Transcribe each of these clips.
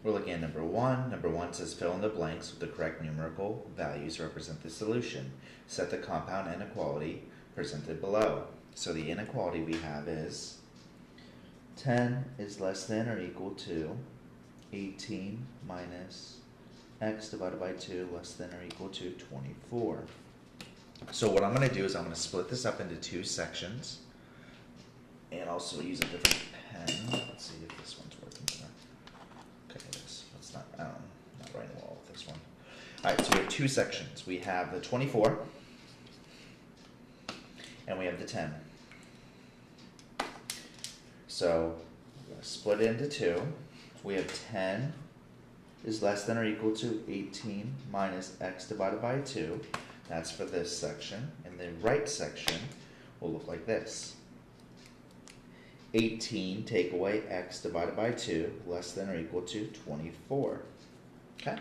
We're looking at number one. Number one says fill in the blanks with the correct numerical values to represent the solution. Set the compound inequality presented below. So the inequality we have is 10 is less than or equal to 18 minus x divided by 2 less than or equal to 24. So what I'm going to do is I'm going to split this up into two sections and also use a different pen. Let's see if this one's working better. Okay, it is. Let's not writing well with this one. Alright, so we have two sections. We have the 24 and we have the 10. So we're going to split it into two. We have 10 is less than or equal to 18 minus x divided by 2. That's for this section. And the right section will look like this. 18 take away x divided by 2 less than or equal to 24. Okay?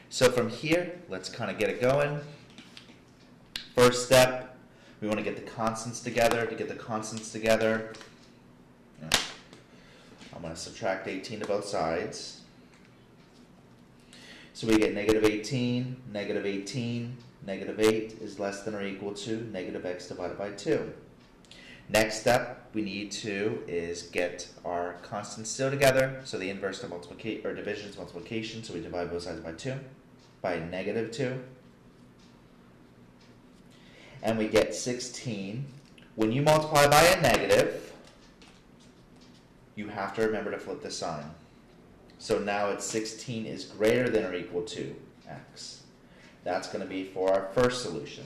So from here, let's kind of get it going. First step, we want to get the constants together. To get the constants together, I'm going to subtract 18 to both sides. So we get negative 18, negative 18, negative 8 is less than or equal to negative x divided by 2. Next step we need to is get our constants still together. So the inverse to multiplication or division is multiplication. So we divide both sides by 2, by negative 2. And we get 16. When you multiply by a negative, you have to remember to flip the sign. So now it's 16 is greater than or equal to x. That's going to be for our first solution.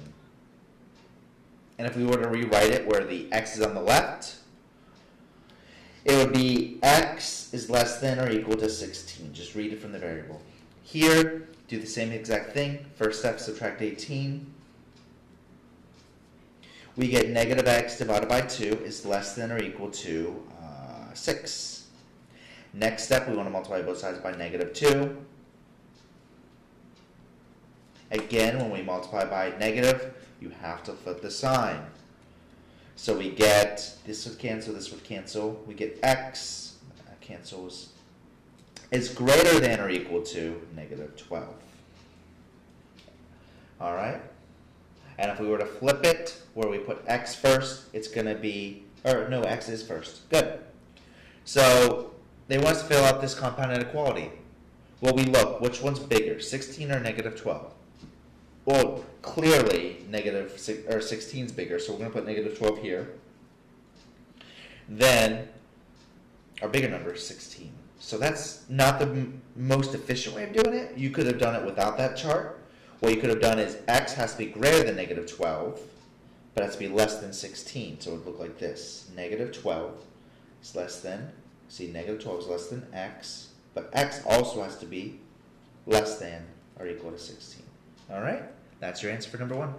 And if we were to rewrite it where the x is on the left, it would be x is less than or equal to 16. Just read it from the variable. Here, do the same exact thing. First step, subtract 18. We get negative x divided by 2 is less than or equal to 6. Next step, we want to multiply both sides by negative 2. Again, when we multiply by negative, you have to flip the sign. So we get, this would cancel, this would cancel. We get x, cancels, is greater than or equal to negative 12. All right? And if we were to flip it, where we put x first, it's going to be, or no, x is first. Good. So they want us to fill out this compound inequality. Well, we look, which one's bigger, 16 or negative 12? Well, clearly negative 16 is bigger, so we're going to put negative 12 here. Then our bigger number is 16. So that's not the most efficient way of doing it. You could have done it without that chart. What you could have done is x has to be greater than negative 12, but it has to be less than 16. So it would look like this. Negative 12 is less than, see, negative 12 is less than x, but x also has to be less than or equal to 16. All right? That's your answer for number one.